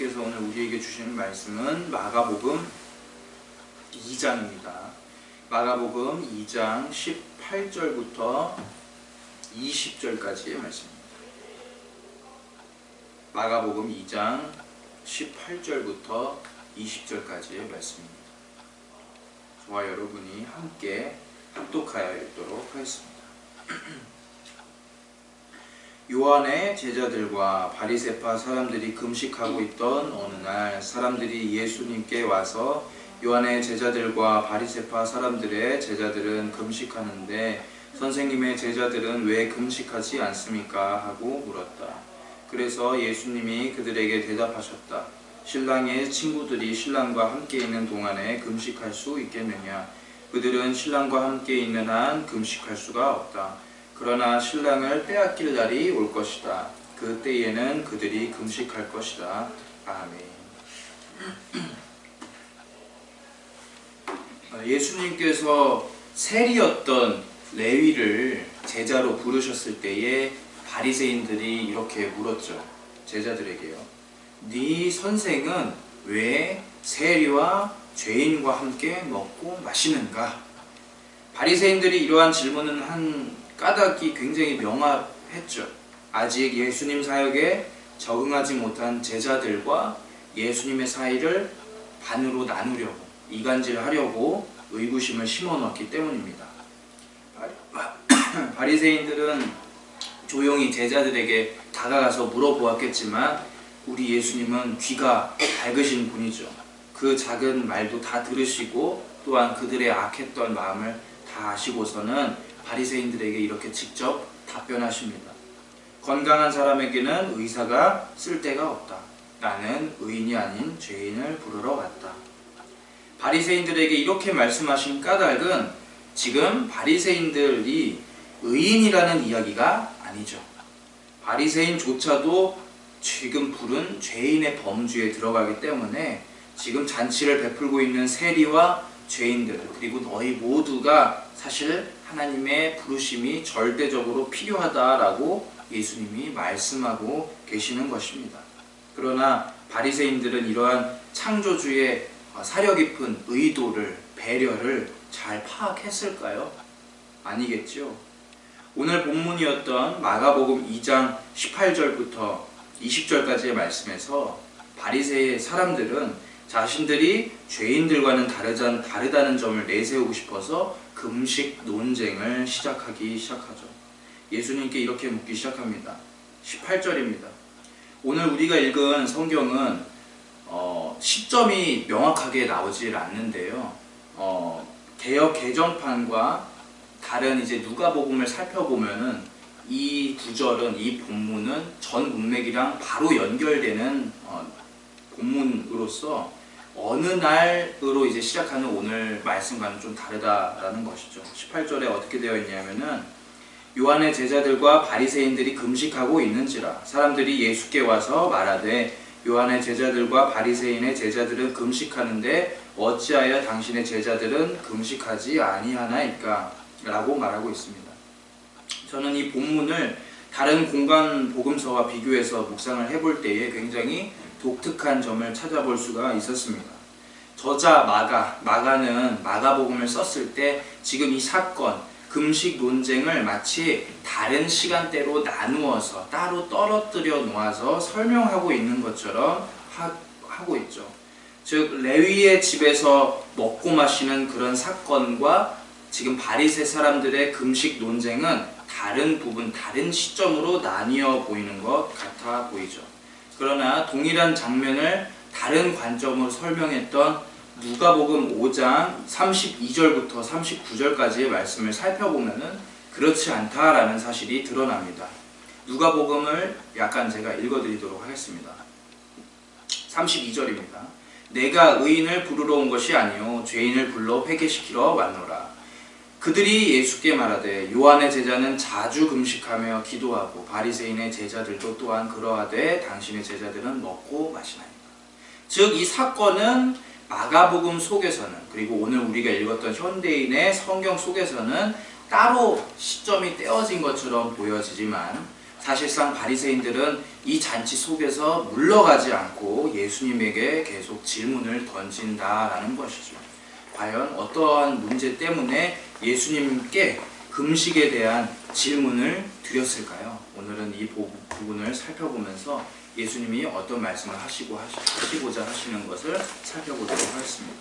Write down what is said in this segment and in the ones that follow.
예수님께서 오늘 우리에게 주시는 말씀은 마가복음 2장입니다. 마가복음 2장 18절부터 20절까지의 말씀입니다. 마가복음 2장 18절부터 20절까지의 말씀입니다. 저와 여러분이 함께 합독하여 읽도록 하겠습니다. 요한의 제자들과 바리새파 사람들이 금식하고 있던 어느 날 사람들이 예수님께 와서 요한의 제자들과 바리새파 사람들의 제자들은 금식하는데 선생님의 제자들은 왜 금식하지 않습니까? 하고 물었다. 그래서 예수님이 그들에게 대답하셨다. 신랑의 친구들이 신랑과 함께 있는 동안에 금식할 수 있겠느냐? 그들은 신랑과 함께 있는 한 금식할 수가 없다. 그러나 신랑을 빼앗길 날이 올 것이다. 그때에는 그들이 금식할 것이다. 아멘. 예수님께서 세리였던 레위를 제자로 부르셨을 때에 바리새인들이 이렇게 물었죠. 제자들에게요. 네 선생은 왜 세리와 죄인과 함께 먹고 마시는가? 바리새인들이 이러한 질문은 한 까닭이 굉장히 명확했죠. 아직 예수님 사역에 적응하지 못한 제자들과 예수님의 사이를 반으로 나누려고, 이간질하려고 의구심을 심어놓았기 때문입니다. 바리새인들은 조용히 제자들에게 다가가서 물어보았겠지만 우리 예수님은 귀가 밝으신 분이죠. 그 작은 말도 다 들으시고 또한 그들의 악했던 마음을 다 아시고서는 바리새인들에게 이렇게 직접 답변하십니다. 건강한 사람에게는 의사가 쓸데가 없다. 나는 의인이 아닌 죄인을 부르러 왔다. 바리새인들에게 이렇게 말씀하신 까닭은 지금 바리새인들이 의인이라는 이야기가 아니죠. 바리새인조차도 지금 부른 죄인의 범주에 들어가기 때문에 지금 잔치를 베풀고 있는 세리와 죄인들 그리고 너희 모두가 사실 하나님의 부르심이 절대적으로 필요하다라고 예수님이 말씀하고 계시는 것입니다. 그러나 바리새인들은 이러한 창조주의 사려 깊은 의도를, 배려를 잘 파악했을까요? 아니겠죠. 오늘 본문이었던 마가복음 2장 18절부터 20절까지의 말씀에서 바리새의 사람들은 자신들이 죄인들과는 다르다는 점을 내세우고 싶어서 금식 논쟁을 시작하죠. 예수님께 이렇게 묻기 시작합니다. 18절입니다. 오늘 우리가 읽은 성경은 시점이 명확하게 나오질 않는데요. 개역 개정판과 다른 이제 누가복음을 살펴보면은 이 구절은, 이 본문은 전 문맥이랑 바로 연결되는 본문으로서 어느 날으로 이제 시작하는 오늘 말씀과는 좀 다르다라는 것이죠. 18절에 어떻게 되어 있냐면은 요한의 제자들과 바리새인들이 금식하고 있는지라 사람들이 예수께 와서 말하되 요한의 제자들과 바리새인의 제자들은 금식하는데 어찌하여 당신의 제자들은 금식하지 아니하나이까? 라고 말하고 있습니다. 저는 이 본문을 다른 공간 복음서와 비교해서 묵상을 해볼 때에 굉장히 독특한 점을 찾아볼 수가 있었습니다. 저자 마가는 마가복음을 썼을 때 지금 이 사건, 금식 논쟁을 마치 다른 시간대로 나누어서 따로 떨어뜨려 놓아서 설명하고 있는 것처럼 하고 있죠. 즉 레위의 집에서 먹고 마시는 그런 사건과 지금 바리새 사람들의 금식 논쟁은 다른 부분, 다른 시점으로 나뉘어 보이는 것 같아 보이죠. 그러나 동일한 장면을 다른 관점으로 설명했던 누가복음 5장 32절부터 39절까지의 말씀을 살펴보면은 그렇지 않다라는 사실이 드러납니다. 누가복음을 약간 제가 읽어드리도록 하겠습니다. 32절입니다. 내가 의인을 부르러 온 것이 아니요 죄인을 불러 회개시키러 왔노라. 그들이 예수께 말하되 요한의 제자는 자주 금식하며 기도하고 바리새인의 제자들도 또한 그러하되 당신의 제자들은 먹고 마시나이까. 즉 이 사건은 마가복음 속에서는 그리고 오늘 우리가 읽었던 현대인의 성경 속에서는 따로 시점이 떼어진 것처럼 보여지지만 사실상 바리새인들은 이 잔치 속에서 물러가지 않고 예수님에게 계속 질문을 던진다라는 것이죠. 과연 어떠한 문제 때문에 예수님께 금식에 대한 질문을 드렸을까요? 오늘은 이 부분을 살펴보면서 예수님이 어떤 말씀을 하시고자 하시는 것을 살펴보도록 하겠습니다.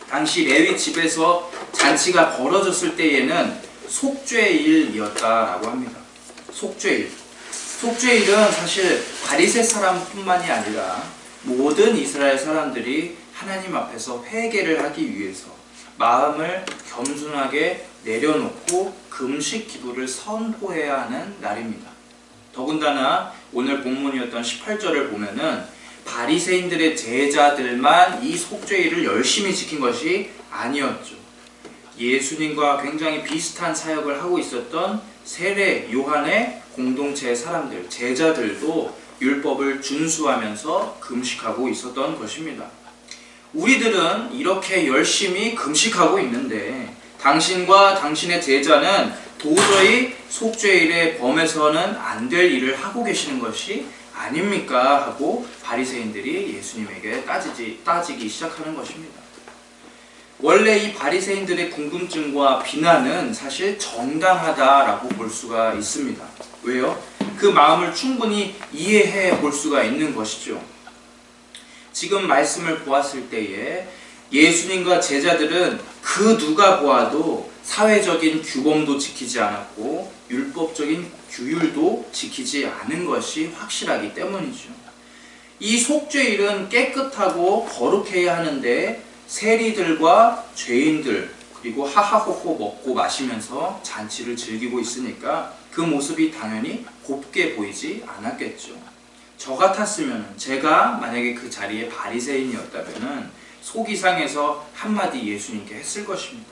당시 레위 집에서 잔치가 벌어졌을 때에는 속죄일이었다라고 합니다. 속죄일은 사실 바리새 사람뿐만이 아니라 모든 이스라엘 사람들이 하나님 앞에서 회개를 하기 위해서 마음을 겸손하게 내려놓고 금식 기도를 선포해야 하는 날입니다. 더군다나 오늘 본문이었던 18절을 보면은 바리새인들의 제자들만 이 속죄일을 열심히 지킨 것이 아니었죠. 예수님과 굉장히 비슷한 사역을 하고 있었던 세례 요한의 공동체의 사람들, 제자들도 율법을 준수하면서 금식하고 있었던 것입니다. 우리들은 이렇게 열심히 금식하고 있는데 당신과 당신의 제자는 도저히 속죄일에 범해서는 안 될 일을 하고 계시는 것이 아닙니까? 하고 바리새인들이 예수님에게 따지기 시작하는 것입니다. 원래 이 바리새인들의 궁금증과 비난은 사실 정당하다라고 볼 수가 있습니다. 왜요? 그 마음을 충분히 이해해 볼 수가 있는 것이죠. 지금 말씀을 보았을 때에 예수님과 제자들은 그 누가 보아도 사회적인 규범도 지키지 않았고 율법적인 규율도 지키지 않은 것이 확실하기 때문이죠. 이 속죄일은 깨끗하고 거룩해야 하는데 세리들과 죄인들 그리고 하하호호 먹고 마시면서 잔치를 즐기고 있으니까 그 모습이 당연히 곱게 보이지 않았겠죠. 저 같았으면 제가 만약에 그 자리에 바리새인이었다면 속이 상해서 한마디 예수님께 했을 것입니다.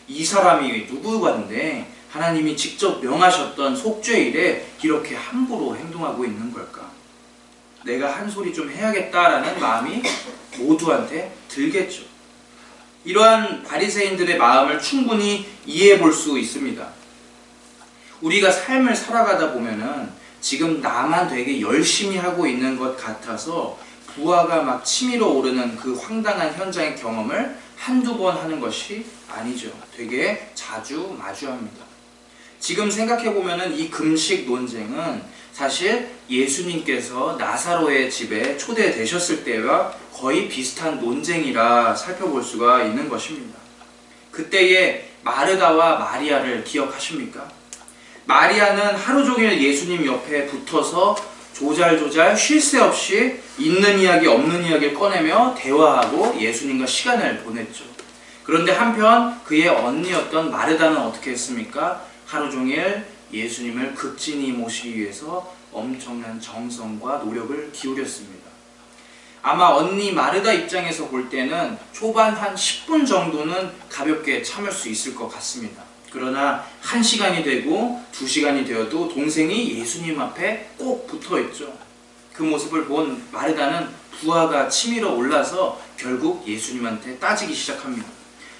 이 사람이 누구건데 하나님이 직접 명하셨던 속죄일에 이렇게 함부로 행동하고 있는 걸까? 내가 한 소리 좀 해야겠다라는 마음이 모두한테 들겠죠. 이러한 바리새인들의 마음을 충분히 이해해 볼 수 있습니다. 우리가 삶을 살아가다 보면은 지금 나만 되게 열심히 하고 있는 것 같아서 부하가 막 치밀어 오르는 그 황당한 현장의 경험을 한두 번 하는 것이 아니죠. 되게 자주 마주합니다. 지금 생각해보면은 이 금식 논쟁은 사실 예수님께서 나사로의 집에 초대되셨을 때와 거의 비슷한 논쟁이라 살펴볼 수가 있는 것입니다. 그때의 마르다와 마리아를 기억하십니까? 마리아는 하루 종일 예수님 옆에 붙어서 조잘조잘 쉴 새 없이 있는 이야기 없는 이야기를 꺼내며 대화하고 예수님과 시간을 보냈죠. 그런데 한편 그의 언니였던 마르다는 어떻게 했습니까? 하루 종일 예수님을 극진히 모시기 위해서 엄청난 정성과 노력을 기울였습니다. 아마 언니 마르다 입장에서 볼 때는 초반 한 10분 정도는 가볍게 참을 수 있을 것 같습니다. 그러나 1시간이 되고 2시간이 되어도 동생이 예수님 앞에 꼭 붙어있죠. 그 모습을 본 마르다는 부하가 치밀어 올라서 결국 예수님한테 따지기 시작합니다.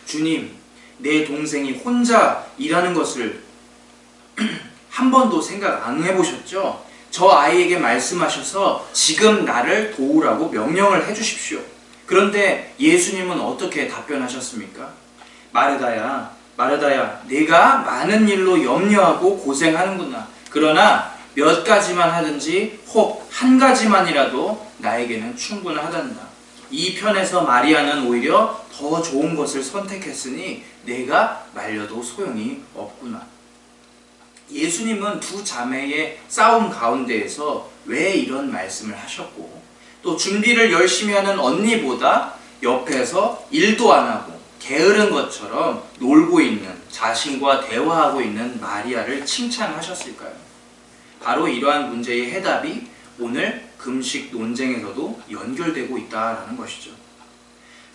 주님, 내 동생이 혼자 일하는 것을 한 번도 생각 안 해보셨죠? 저 아이에게 말씀하셔서 지금 나를 도우라고 명령을 해주십시오. 그런데 예수님은 어떻게 답변하셨습니까? 마르다야, 내가 많은 일로 염려하고 고생하는구나. 그러나 몇 가지만 하든지 혹 한 가지만이라도 나에게는 충분하단다. 이 편에서 마리아는 오히려 더 좋은 것을 선택했으니 내가 말려도 소용이 없구나. 예수님은 두 자매의 싸움 가운데에서 왜 이런 말씀을 하셨고 또 준비를 열심히 하는 언니보다 옆에서 일도 안 하고 게으른 것처럼 놀고 있는 자신과 대화하고 있는 마리아를 칭찬하셨을까요? 바로 이러한 문제의 해답이 오늘 금식 논쟁에서도 연결되고 있다는 것이죠.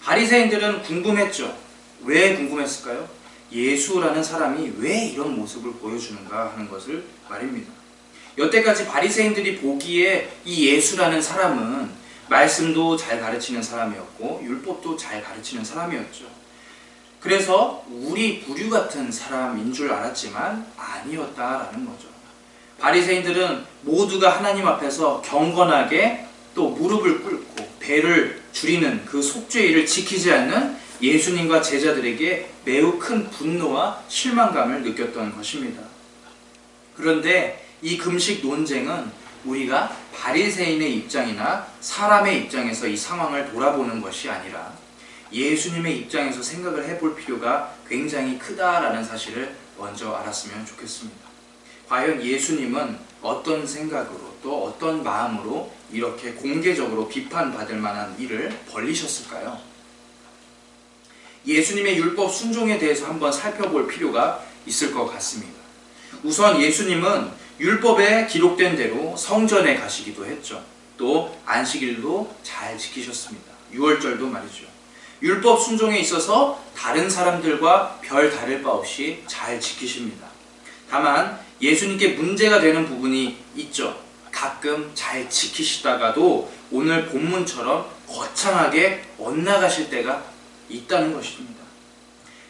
바리새인들은 궁금했죠. 왜 궁금했을까요? 예수라는 사람이 왜 이런 모습을 보여주는가 하는 것을 말입니다. 여태까지 바리새인들이 보기에 이 예수라는 사람은 말씀도 잘 가르치는 사람이었고 율법도 잘 가르치는 사람이었죠. 그래서 우리 부류 같은 사람인 줄 알았지만 아니었다라는 거죠. 바리새인들은 모두가 하나님 앞에서 경건하게 또 무릎을 꿇고 배를 줄이는 그 속죄일을 지키지 않는 예수님과 제자들에게 매우 큰 분노와 실망감을 느꼈던 것입니다. 그런데 이 금식 논쟁은 우리가 바리새인의 입장이나 사람의 입장에서 이 상황을 돌아보는 것이 아니라 예수님의 입장에서 생각을 해볼 필요가 굉장히 크다라는 사실을 먼저 알았으면 좋겠습니다. 과연 예수님은 어떤 생각으로 또 어떤 마음으로 이렇게 공개적으로 비판받을 만한 일을 벌이셨을까요? 예수님의 율법 순종에 대해서 한번 살펴볼 필요가 있을 것 같습니다. 우선 예수님은 율법에 기록된 대로 성전에 가시기도 했죠. 또 안식일도 잘 지키셨습니다. 유월절도 말이죠. 율법 순종에 있어서 다른 사람들과 별 다를 바 없이 잘 지키십니다. 다만 예수님께 문제가 되는 부분이 있죠. 가끔 잘 지키시다가도 오늘 본문처럼 거창하게 엇나가실 때가 있다는 것입니다.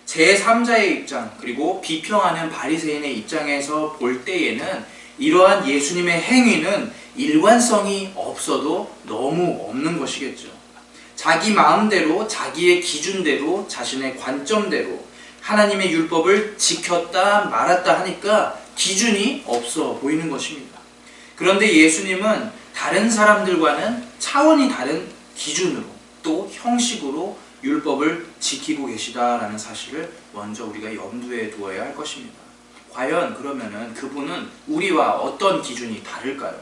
제3자의 입장 그리고 비평하는 바리새인의 입장에서 볼 때에는 이러한 예수님의 행위는 일관성이 없어도 너무 없는 것이겠죠. 자기 마음대로 자기의 기준대로 자신의 관점대로 하나님의 율법을 지켰다 말았다 하니까 기준이 없어 보이는 것입니다. 그런데 예수님은 다른 사람들과는 차원이 다른 기준으로 또 형식으로 율법을 지키고 계시다라는 사실을 먼저 우리가 염두에 두어야 할 것입니다. 과연 그러면은 그분은 우리와 어떤 기준이 다를까요?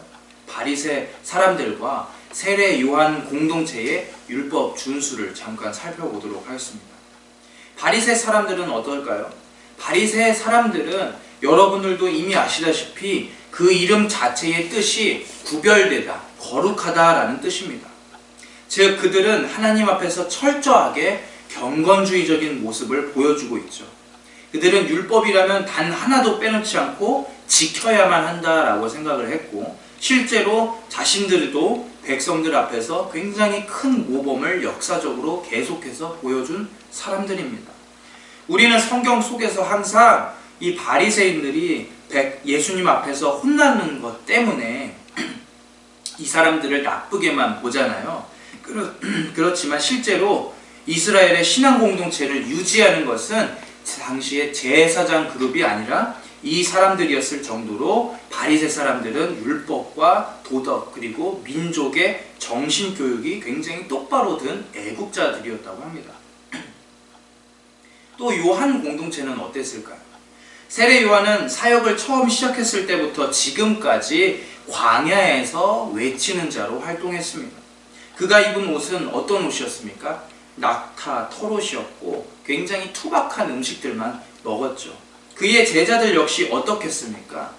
바리새 사람들과 세례 요한 공동체의 율법 준수를 잠깐 살펴보도록 하겠습니다. 바리새 사람들은 어떨까요? 바리새 사람들은 여러분들도 이미 아시다시피 그 이름 자체의 뜻이 구별되다, 거룩하다라는 뜻입니다. 즉 그들은 하나님 앞에서 철저하게 경건주의적인 모습을 보여주고 있죠. 그들은 율법이라면 단 하나도 빼놓지 않고 지켜야만 한다라고 생각을 했고 실제로 자신들도 백성들 앞에서 굉장히 큰 모범을 역사적으로 계속해서 보여준 사람들입니다. 우리는 성경 속에서 항상 이 바리새인들이 예수님 앞에서 혼나는 것 때문에 이 사람들을 나쁘게만 보잖아요. 그렇지만 실제로 이스라엘의 신앙 공동체를 유지하는 것은 당시의 제사장 그룹이 아니라 이 사람들이었을 정도로 바리새 사람들은 율법과 도덕 그리고 민족의 정신교육이 굉장히 똑바로 든 애국자들이었다고 합니다. 또 요한 공동체는 어땠을까요? 세례 요한은 사역을 처음 시작했을 때부터 지금까지 광야에서 외치는 자로 활동했습니다. 그가 입은 옷은 어떤 옷이었습니까? 낙타, 털옷이었고 굉장히 투박한 음식들만 먹었죠. 그의 제자들 역시 어떻겠습니까?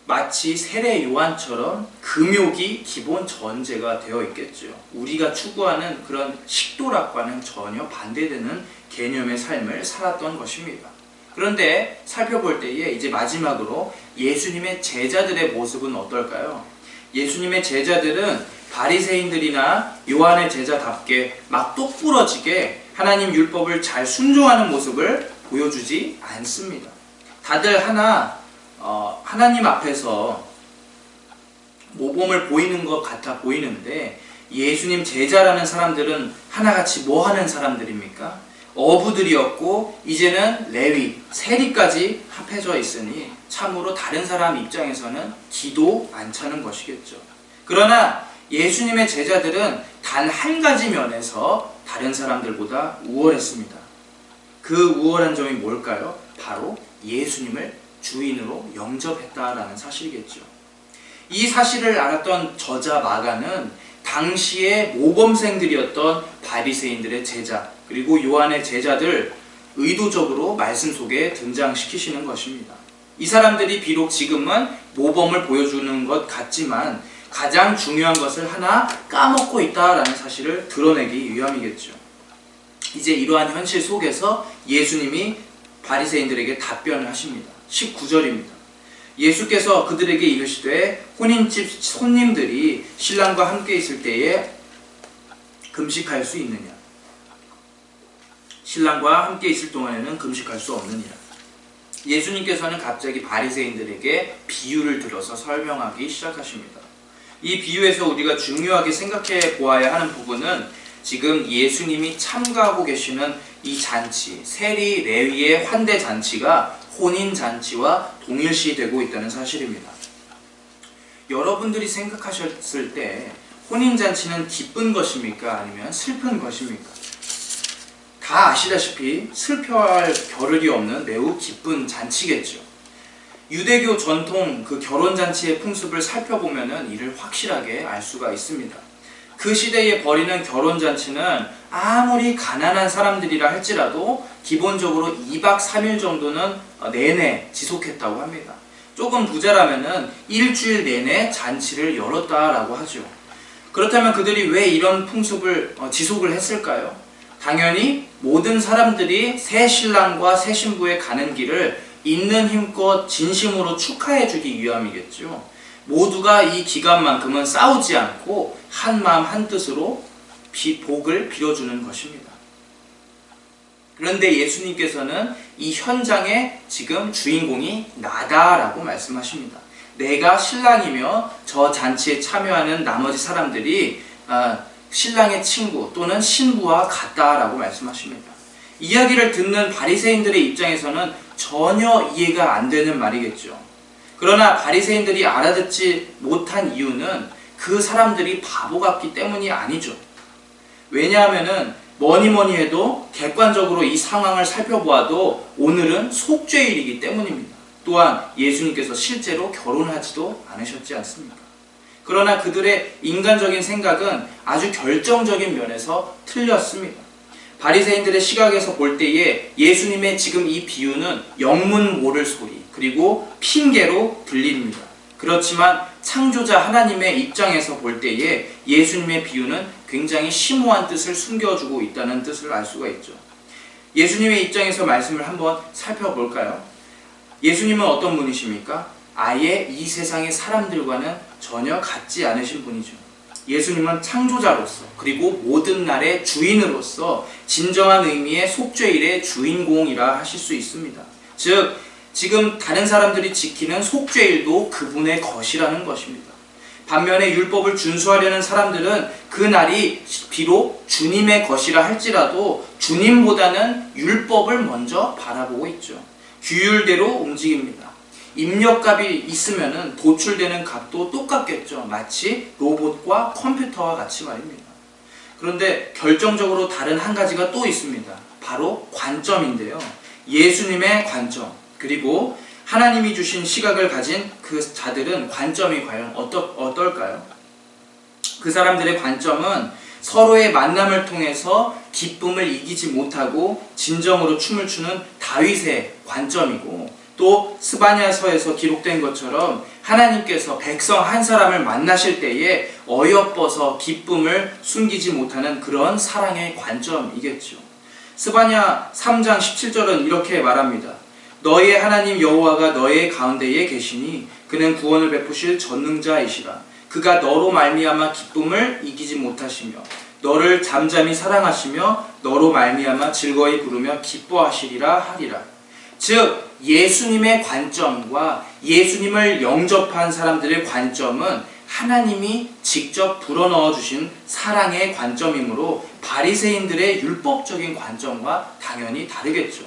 마치 세례 요한처럼 금욕이 기본 전제가 되어 있겠죠. 우리가 추구하는 그런 식도락과는 전혀 반대되는 개념의 삶을 살았던 것입니다. 그런데 살펴볼 때에 이제 마지막으로 예수님의 제자들의 모습은 어떨까요? 예수님의 제자들은 바리새인들이나 요한의 제자답게 막 똑부러지게 하나님 율법을 잘 순종하는 모습을 보여주지 않습니다. 다들 하나님 앞에서 모범을 보이는 것 같아 보이는데 예수님 제자라는 사람들은 하나같이 뭐 하는 사람들입니까? 어부들이었고 이제는 레위, 세리까지 합해져 있으니 참으로 다른 사람 입장에서는 기도 안 차는 것이겠죠. 그러나 예수님의 제자들은 단 한 가지 면에서 다른 사람들보다 우월했습니다. 그 우월한 점이 뭘까요? 바로 예수님을 주인으로 영접했다라는 사실이겠죠. 이 사실을 알았던 저자 마가는 당시의 모범생들이었던 바리새인들의 제자 그리고 요한의 제자들 의도적으로 말씀 속에 등장시키시는 것입니다. 이 사람들이 비록 지금은 모범을 보여주는 것 같지만 가장 중요한 것을 하나 까먹고 있다라는 사실을 드러내기 위함이겠죠. 이제 이러한 현실 속에서 예수님이 바리새인들에게 답변을 하십니다. 19절입니다. 예수께서 그들에게 이르시되 혼인집 손님들이 신랑과 함께 있을 때에 금식할 수 있느냐? 신랑과 함께 있을 동안에는 금식할 수 없느니라. 예수님께서는 갑자기 바리새인들에게 비유를 들어서 설명하기 시작하십니다. 이 비유에서 우리가 중요하게 생각해 보아야 하는 부분은 지금 예수님이 참가하고 계시는 이 잔치, 세리 레위의 환대 잔치가 혼인 잔치와 동일시되고 있다는 사실입니다. 여러분들이 생각하셨을 때 혼인 잔치는 기쁜 것입니까? 아니면 슬픈 것입니까? 다 아시다시피 슬퍼할 겨를이 없는 매우 기쁜 잔치겠죠. 유대교 전통 그 결혼잔치의 풍습을 살펴보면 이를 확실하게 알 수가 있습니다. 그 시대에 벌이는 결혼잔치는 아무리 가난한 사람들이라 할지라도 기본적으로 2박 3일 정도는 내내 지속했다고 합니다. 조금 부자라면 일주일 내내 잔치를 열었다라고 하죠. 그렇다면 그들이 왜 이런 풍습을 지속을 했을까요? 당연히 모든 사람들이 새 신랑과 새 신부에 가는 길을 있는 힘껏 진심으로 축하해 주기 위함이겠죠. 모두가 이 기간만큼은 싸우지 않고 한 마음 한 뜻으로 복을 빌어주는 것입니다. 그런데 예수님께서는 이 현장의 지금 주인공이 나다라고 말씀하십니다. 내가 신랑이며 저 잔치에 참여하는 나머지 사람들이 신랑의 친구 또는 신부와 같다라고 말씀하십니다. 이야기를 듣는 바리새인들의 입장에서는 전혀 이해가 안 되는 말이겠죠. 그러나 바리새인들이 알아듣지 못한 이유는 그 사람들이 바보 같기 때문이 아니죠. 왜냐하면 뭐니 해도 객관적으로 이 상황을 살펴보아도 오늘은 속죄일이기 때문입니다. 또한 예수님께서 실제로 결혼하지도 않으셨지 않습니까? 그러나 그들의 인간적인 생각은 아주 결정적인 면에서 틀렸습니다. 바리새인들의 시각에서 볼 때에 예수님의 지금 이 비유는 영문 모를 소리 그리고 핑계로 들립니다. 그렇지만 창조자 하나님의 입장에서 볼 때에 예수님의 비유는 굉장히 심오한 뜻을 숨겨주고 있다는 뜻을 알 수가 있죠. 예수님의 입장에서 말씀을 한번 살펴볼까요? 예수님은 어떤 분이십니까? 아예 이 세상의 사람들과는 전혀 같지 않으신 분이죠. 예수님은 창조자로서 그리고 모든 날의 주인으로서 진정한 의미의 속죄일의 주인공이라 하실 수 있습니다. 즉 지금 다른 사람들이 지키는 속죄일도 그분의 것이라는 것입니다. 반면에 율법을 준수하려는 사람들은 그 날이 비록 주님의 것이라 할지라도 주님보다는 율법을 먼저 바라보고 있죠. 규율대로 움직입니다. 입력값이 있으면 도출되는 값도 똑같겠죠. 마치 로봇과 컴퓨터와 같이 말입니다. 그런데 결정적으로 다른 한 가지가 또 있습니다. 바로 관점인데요. 예수님의 관점 그리고 하나님이 주신 시각을 가진 그 자들은 관점이 과연 어떨까요? 그 사람들의 관점은 서로의 만남을 통해서 기쁨을 이기지 못하고 진정으로 춤을 추는 다윗의 관점이고 또 스바냐서에서 기록된 것처럼 하나님께서 백성 한 사람을 만나실 때에 어여뻐서 기쁨을 숨기지 못하는 그런 사랑의 관점이겠죠. 스바냐 3장 17절은 이렇게 말합니다. 너의 하나님 여호와가 너의 가운데에 계시니 그는 구원을 베푸실 전능자이시라. 그가 너로 말미암아 기쁨을 이기지 못하시며 너를 잠잠히 사랑하시며 너로 말미암아 즐거이 부르며 기뻐하시리라 하리라. 즉 예수님의 관점과 예수님을 영접한 사람들의 관점은 하나님이 직접 불어넣어 주신 사랑의 관점이므로 바리새인들의 율법적인 관점과 당연히 다르겠죠.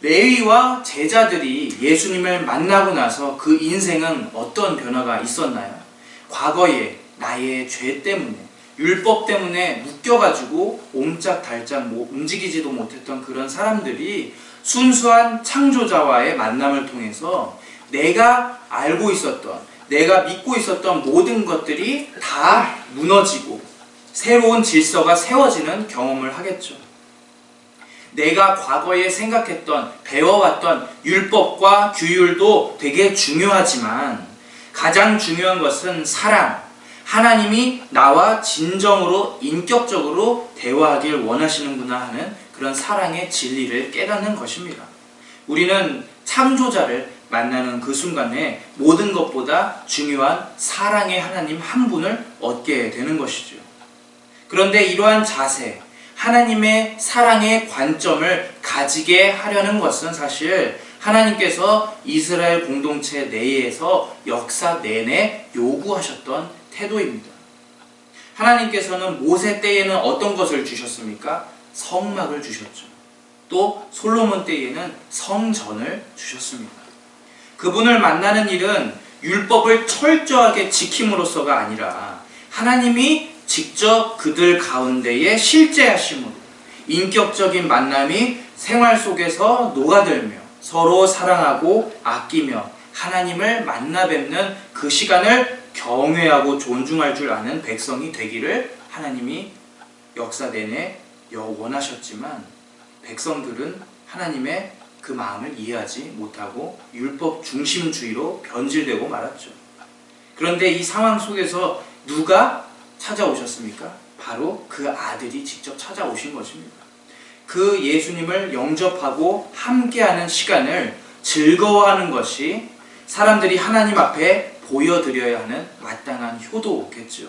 레위와 제자들이 예수님을 만나고 나서 그 인생은 어떤 변화가 있었나요? 과거에 나의 죄 때문에 율법 때문에 묶여가지고 옴짝달짝 움직이지도 못했던 그런 사람들이 순수한 창조자와의 만남을 통해서 내가 알고 있었던, 내가 믿고 있었던 모든 것들이 다 무너지고 새로운 질서가 세워지는 경험을 하겠죠. 내가 과거에 생각했던, 배워왔던 율법과 규율도 되게 중요하지만 가장 중요한 것은 사랑, 하나님이 나와 진정으로 인격적으로 대화하길 원하시는구나 하는 그런 사랑의 진리를 깨닫는 것입니다. 우리는 창조자를 만나는 그 순간에 모든 것보다 중요한 사랑의 하나님 한 분을 얻게 되는 것이죠. 그런데 이러한 자세, 하나님의 사랑의 관점을 가지게 하려는 것은 사실 하나님께서 이스라엘 공동체 내에서 역사 내내 요구하셨던 태도입니다. 하나님께서는 모세 때에는 어떤 것을 주셨습니까? 성막을 주셨죠. 또 솔로몬 때에는 성전을 주셨습니다. 그분을 만나는 일은 율법을 철저하게 지킴으로써가 아니라 하나님이 직접 그들 가운데에 실제하심으로 인격적인 만남이 생활 속에서 녹아들며 서로 사랑하고 아끼며 하나님을 만나 뵙는 그 시간을 경외하고 존중할 줄 아는 백성이 되기를 하나님이 역사 내내 원하셨지만 백성들은 하나님의 그 마음을 이해하지 못하고 율법 중심주의로 변질되고 말았죠. 그런데 이 상황 속에서 누가 찾아오셨습니까? 바로 그 아들이 직접 찾아오신 것입니다. 그 예수님을 영접하고 함께하는 시간을 즐거워하는 것이 사람들이 하나님 앞에 보여드려야 하는 마땅한 효도겠죠.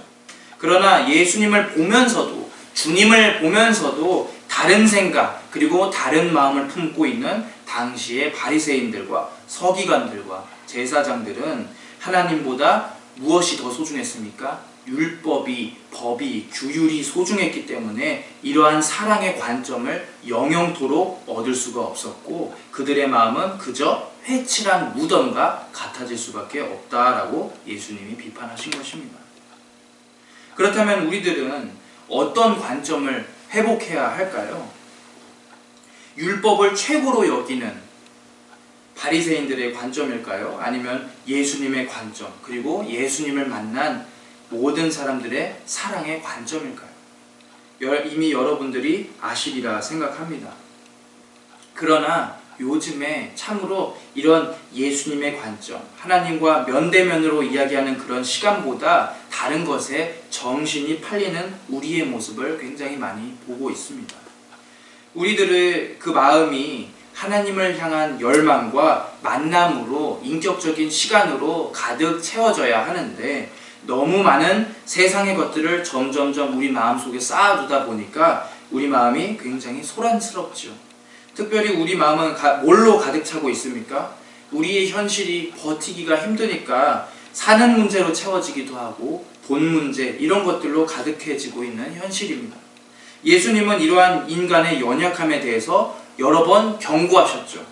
그러나 예수님을 보면서도, 주님을 보면서도 다른 생각 그리고 다른 마음을 품고 있는 당시의 바리새인들과 서기관들과 제사장들은 하나님보다 무엇이 더 소중했습니까? 율법이, 법이, 규율이 소중했기 때문에 이러한 사랑의 관점을 영영토록 얻을 수가 없었고 그들의 마음은 그저 회칠한 무덤과 같아질 수밖에 없다라고 예수님이 비판하신 것입니다. 그렇다면 우리들은 어떤 관점을 회복해야 할까요? 율법을 최고로 여기는 바리새인들의 관점일까요? 아니면 예수님의 관점, 그리고 예수님을 만난 모든 사람들의 사랑의 관점일까요? 이미 여러분들이 아시리라 생각합니다. 그러나 요즘에 참으로 이런 예수님의 관점, 하나님과 면대면으로 이야기하는 그런 시간보다 다른 것에 정신이 팔리는 우리의 모습을 굉장히 많이 보고 있습니다. 우리들의 그 마음이 하나님을 향한 열망과 만남으로 인격적인 시간으로 가득 채워져야 하는데 너무 많은 세상의 것들을 점점점 우리 마음속에 쌓아두다 보니까 우리 마음이 굉장히 소란스럽죠. 특별히 우리 마음은 뭘로 가득 차고 있습니까? 우리의 현실이 버티기가 힘드니까 사는 문제로 채워지기도 하고 돈 문제 이런 것들로 가득해지고 있는 현실입니다. 예수님은 이러한 인간의 연약함에 대해서 여러 번 경고하셨죠.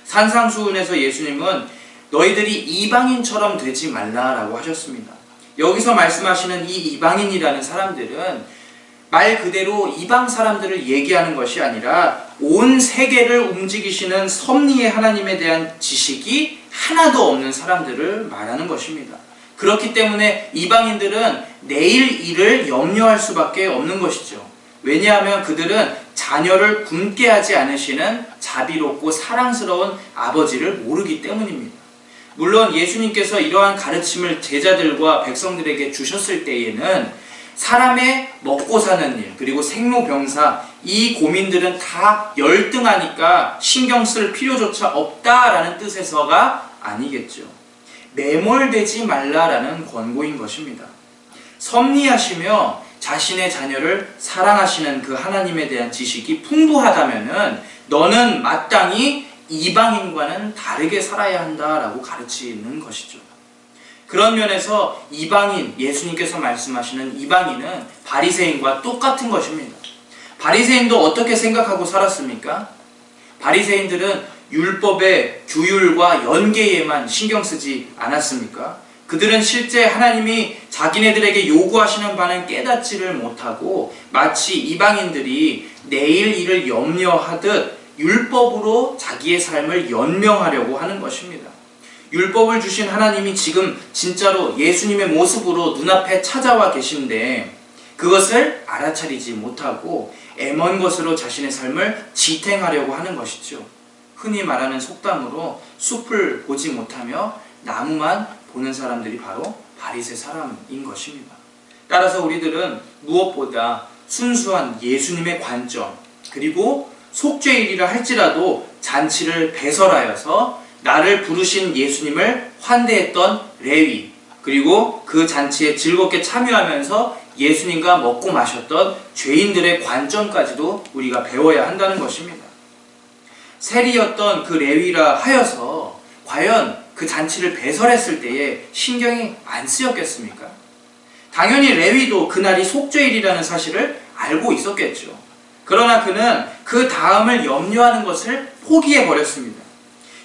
산상수훈에서 예수님은 너희들이 이방인처럼 되지 말라라고 하셨습니다. 여기서 말씀하시는 이 이방인이라는 사람들은 말 그대로 이방 사람들을 얘기하는 것이 아니라 온 세계를 움직이시는 섭리의 하나님에 대한 지식이 하나도 없는 사람들을 말하는 것입니다. 그렇기 때문에 이방인들은 내일 일을 염려할 수밖에 없는 것이죠. 왜냐하면 그들은 자녀를 굶게 하지 않으시는 자비롭고 사랑스러운 아버지를 모르기 때문입니다. 물론 예수님께서 이러한 가르침을 제자들과 백성들에게 주셨을 때에는 사람의 먹고 사는 일 그리고 생로병사 이 고민들은 다 열등하니까 신경 쓸 필요조차 없다라는 뜻에서가 아니겠죠. 매몰되지 말라라는 권고인 것입니다. 섭리하시며 자신의 자녀를 사랑하시는 그 하나님에 대한 지식이 풍부하다면은 너는 마땅히 이방인과는 다르게 살아야 한다라고 가르치는 것이죠. 그런 면에서 이방인, 예수님께서 말씀하시는 이방인은 바리새인과 똑같은 것입니다. 바리새인도 어떻게 생각하고 살았습니까? 바리새인들은 율법의 규율과 연계에만 신경 쓰지 않았습니까? 그들은 실제 하나님이 자기네들에게 요구하시는 바는 깨닫지를 못하고 마치 이방인들이 내일 일을 염려하듯 율법으로 자기의 삶을 연명하려고 하는 것입니다. 율법을 주신 하나님이 지금 진짜로 예수님의 모습으로 눈앞에 찾아와 계신데 그것을 알아차리지 못하고 애먼 것으로 자신의 삶을 지탱하려고 하는 것이죠. 흔히 말하는 속담으로 숲을 보지 못하며 나무만 보는 사람들이 바로 바리새 사람인 것입니다. 따라서 우리들은 무엇보다 순수한 예수님의 관점 그리고 속죄일이라 할지라도 잔치를 배설하여서 나를 부르신 예수님을 환대했던 레위 그리고 그 잔치에 즐겁게 참여하면서 예수님과 먹고 마셨던 죄인들의 관점까지도 우리가 배워야 한다는 것입니다. 세리였던 그 레위라 하여서 과연 그 잔치를 배설했을 때에 신경이 안 쓰였겠습니까? 당연히 레위도 그날이 속죄일이라는 사실을 알고 있었겠죠. 그러나 그는 그 다음을 염려하는 것을 포기해버렸습니다.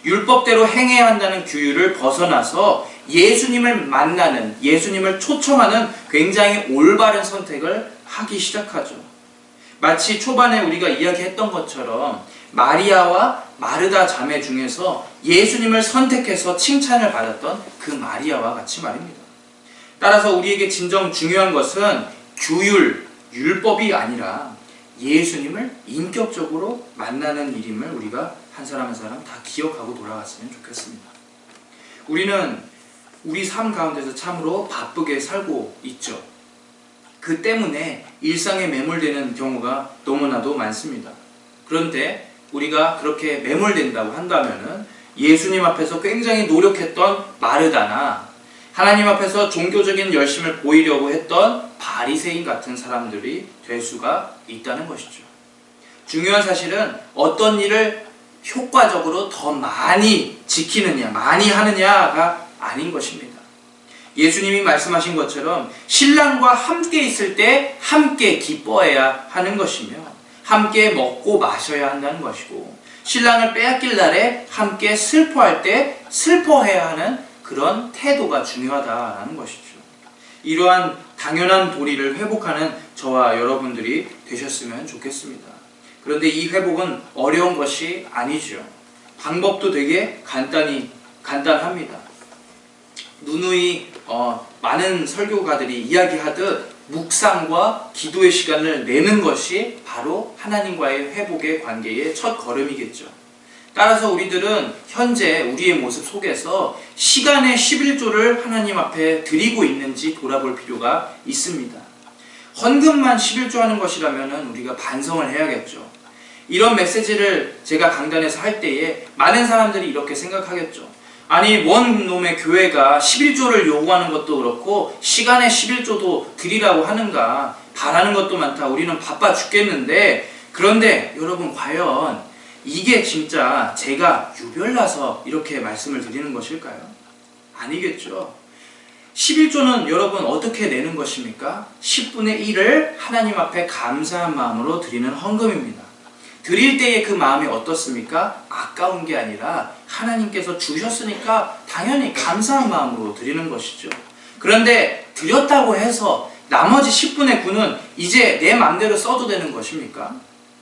율법대로 행해야 한다는 규율을 벗어나서 예수님을 만나는, 예수님을 초청하는 굉장히 올바른 선택을 하기 시작하죠. 마치 초반에 우리가 이야기했던 것처럼 마리아와 마르다 자매 중에서 예수님을 선택해서 칭찬을 받았던 그 마리아와 같이 말입니다. 따라서 우리에게 진정 중요한 것은 규율, 율법이 아니라 예수님을 인격적으로 만나는 일임을 우리가 한 사람 한 사람 다 기억하고 돌아갔으면 좋겠습니다. 우리는 우리 삶 가운데서 참으로 바쁘게 살고 있죠. 그 때문에 일상에 매몰되는 경우가 너무나도 많습니다. 그런데 우리가 그렇게 매몰된다고 한다면은 예수님 앞에서 굉장히 노력했던 마르다나 하나님 앞에서 종교적인 열심을 보이려고 했던 바리새인 같은 사람들이 될 수가 있다는 것이죠. 중요한 사실은 어떤 일을 효과적으로 더 많이 지키느냐, 많이 하느냐가 아닌 것입니다. 예수님이 말씀하신 것처럼 신랑과 함께 있을 때 함께 기뻐해야 하는 것이며 함께 먹고 마셔야 한다는 것이고 신랑을 빼앗길 날에 함께 슬퍼할 때 슬퍼해야 하는 그런 태도가 중요하다는 것이죠. 이러한 당연한 도리를 회복하는 저와 여러분들이 되셨으면 좋겠습니다. 그런데 이 회복은 어려운 것이 아니죠. 방법도 되게 간단합니다. 누누이 많은 설교가들이 이야기하듯 묵상과 기도의 시간을 내는 것이 바로 하나님과의 회복의 관계의 첫 걸음이겠죠. 따라서 우리들은 현재 우리의 모습 속에서 시간의 11조를 하나님 앞에 드리고 있는지 돌아볼 필요가 있습니다. 헌금만 11조 하는 것이라면 우리가 반성을 해야겠죠. 이런 메시지를 제가 강단에서 할 때에 많은 사람들이 이렇게 생각하겠죠. 아니 뭔 놈의 교회가 11조를 요구하는 것도 그렇고 시간의 11조도 드리라고 하는가, 바라는 것도 많다, 우리는 바빠 죽겠는데. 그런데 여러분 과연 이게 진짜 제가 유별나서 이렇게 말씀을 드리는 것일까요? 아니겠죠. 11조는 여러분 어떻게 내는 것입니까? 10분의 1을 하나님 앞에 감사한 마음으로 드리는 헌금입니다. 드릴 때의 그 마음이 어떻습니까? 아까운 게 아니라 하나님께서 주셨으니까 당연히 감사한 마음으로 드리는 것이죠. 그런데 드렸다고 해서 나머지 10분의 9는 이제 내 마음대로 써도 되는 것입니까?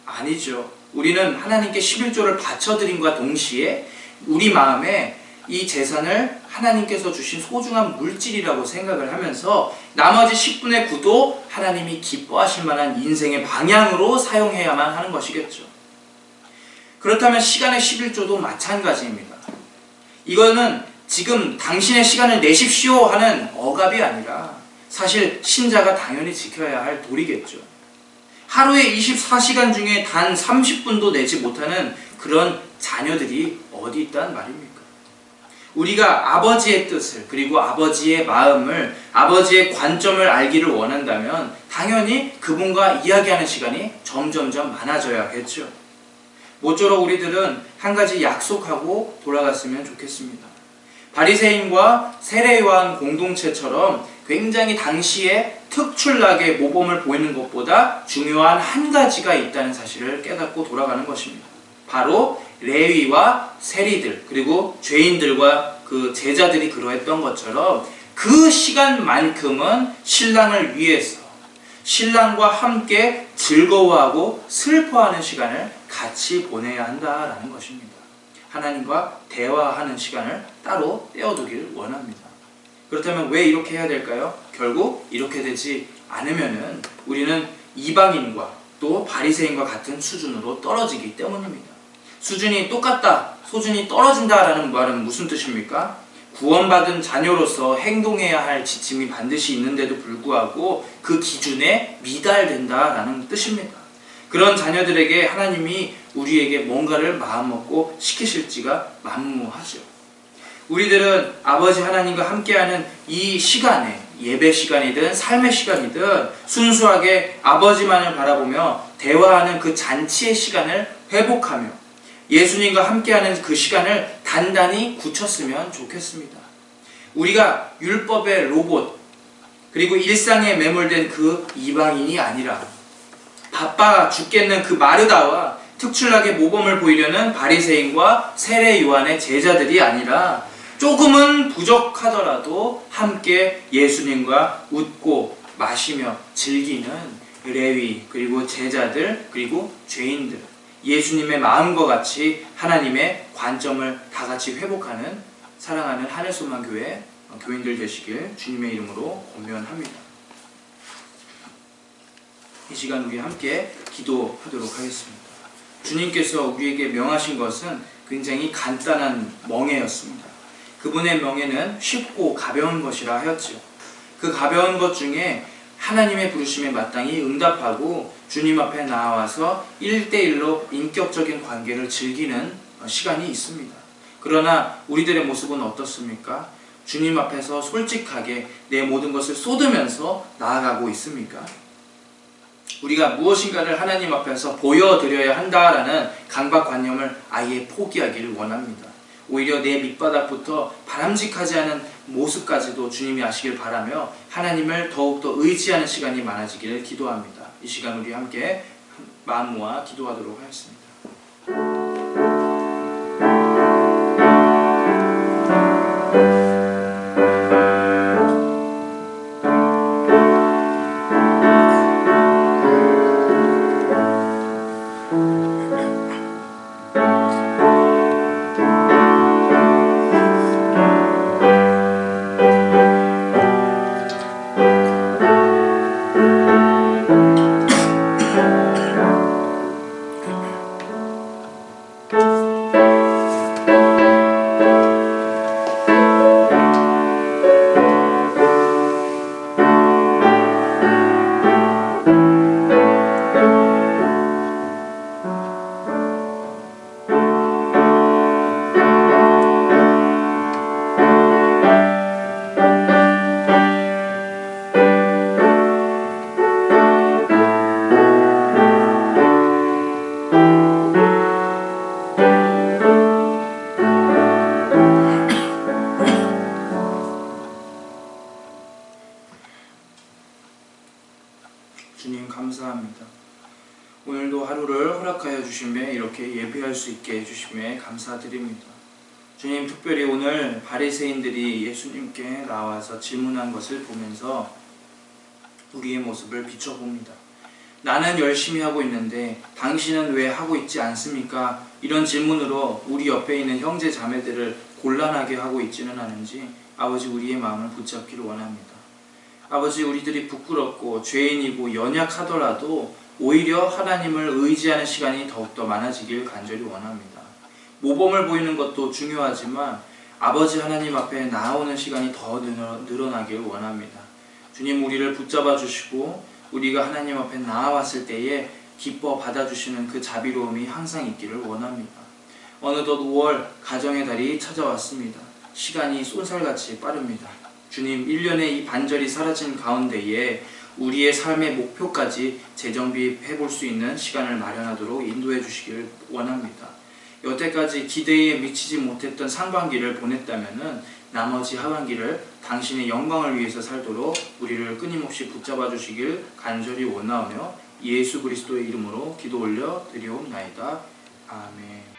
아니죠. 우리는 하나님께 11조를 바쳐드림과 동시에 우리 마음에 이 재산을 하나님께서 주신 소중한 물질이라고 생각을 하면서 나머지 10분의 9도 하나님이 기뻐하실 만한 인생의 방향으로 사용해야만 하는 것이겠죠. 그렇다면 시간의 11조도 마찬가지입니다. 이거는 지금 당신의 시간을 내십시오 하는 억압이 아니라 사실 신자가 당연히 지켜야 할 도리겠죠. 하루에 24시간 중에 단 30분도 내지 못하는 그런 자녀들이 어디 있단 말입니까? 우리가 아버지의 뜻을, 그리고 아버지의 마음을, 아버지의 관점을 알기를 원한다면 당연히 그분과 이야기하는 시간이 점점점 많아져야겠죠. 모쪼록 우리들은 한 가지 약속하고 돌아갔으면 좋겠습니다. 바리새인과 세례요한 공동체처럼 굉장히 당시에 특출나게 모범을 보이는 것보다 중요한 한 가지가 있다는 사실을 깨닫고 돌아가는 것입니다. 바로 레위와 세리들, 그리고 죄인들과 그 제자들이 그러했던 것처럼 그 시간만큼은 신랑을 위해서 신랑과 함께 즐거워하고 슬퍼하는 시간을 같이 보내야 한다라는 것입니다. 하나님과 대화하는 시간을 따로 떼어두길 원합니다. 그렇다면 왜 이렇게 해야 될까요? 결국 이렇게 되지 않으면은 우리는 이방인과 또 바리새인과 같은 수준으로 떨어지기 때문입니다. 수준이 똑같다, 수준이 떨어진다라는 말은 무슨 뜻입니까? 구원받은 자녀로서 행동해야 할 지침이 반드시 있는데도 불구하고 그 기준에 미달된다라는 뜻입니다. 그런 자녀들에게 하나님이 우리에게 뭔가를 마음먹고 시키실지가 만무하죠. 우리들은 아버지 하나님과 함께하는 이 시간에, 예배 시간이든 삶의 시간이든 순수하게 아버지만을 바라보며 대화하는 그 잔치의 시간을 회복하며 예수님과 함께하는 그 시간을 단단히 굳혔으면 좋겠습니다. 우리가 율법의 로봇 그리고 일상에 매몰된 그 이방인이 아니라 바빠 죽겠는 그 마르다와 특출나게 모범을 보이려는 바리새인과 세례 요한의 제자들이 아니라 조금은 부족하더라도 함께 예수님과 웃고 마시며 즐기는 레위 그리고 제자들 그리고 죄인들, 예수님의 마음과 같이 하나님의 관점을 다 같이 회복하는 사랑하는 하늘소망교회 교인들 되시길 주님의 이름으로 권면합니다. 이 시간 우리 함께 기도하도록 하겠습니다. 주님께서 우리에게 명하신 것은 굉장히 간단한 멍에였습니다. 그분의 명예는 쉽고 가벼운 것이라 하였지요. 그 가벼운 것 중에 하나님의 부르심에 마땅히 응답하고 주님 앞에 나와서 1대1로 인격적인 관계를 즐기는 시간이 있습니다. 그러나 우리들의 모습은 어떻습니까? 주님 앞에서 솔직하게 내 모든 것을 쏟으면서 나아가고 있습니까? 우리가 무엇인가를 하나님 앞에서 보여드려야 한다라는 강박관념을 아예 포기하기를 원합니다. 오히려 내 밑바닥부터 바람직하지 않은 모습까지도 주님이 아시길 바라며 하나님을 더욱더 의지하는 시간이 많아지기를 기도합니다. 이 시간 우리 함께 마음 모아 기도하도록 하겠습니다. 주님 감사합니다. 오늘도 하루를 허락하여 주심에 이렇게 예배할 수 있게 해주심에 감사드립니다. 주님, 특별히 오늘 바리새인들이 예수님께 나와서 질문한 것을 보면서 우리의 모습을 비춰봅니다. 나는 열심히 하고 있는데 당신은 왜 하고 있지 않습니까? 이런 질문으로 우리 옆에 있는 형제 자매들을 곤란하게 하고 있지는 않은지 아버지 우리의 마음을 붙잡기를 원합니다. 아버지, 우리들이 부끄럽고 죄인이고 연약하더라도 오히려 하나님을 의지하는 시간이 더욱더 많아지길 간절히 원합니다. 모범을 보이는 것도 중요하지만 아버지 하나님 앞에 나오는 시간이 더 늘어나길 원합니다. 주님, 우리를 붙잡아 주시고 우리가 하나님 앞에 나아왔을 때에 기뻐 받아주시는 그 자비로움이 항상 있기를 원합니다. 어느덧 5월 가정의 달이 찾아왔습니다. 시간이 쏜살같이 빠릅니다. 주님, 1년의 이 반절이 사라진 가운데에 우리의 삶의 목표까지 재정비해 볼 수 있는 시간을 마련하도록 인도해 주시길 원합니다. 여태까지 기대에 미치지 못했던 상반기를 보냈다면 나머지 하반기를 당신의 영광을 위해서 살도록 우리를 끊임없이 붙잡아 주시길 간절히 원하오며 예수 그리스도의 이름으로 기도 올려 드리옵나이다. 아멘.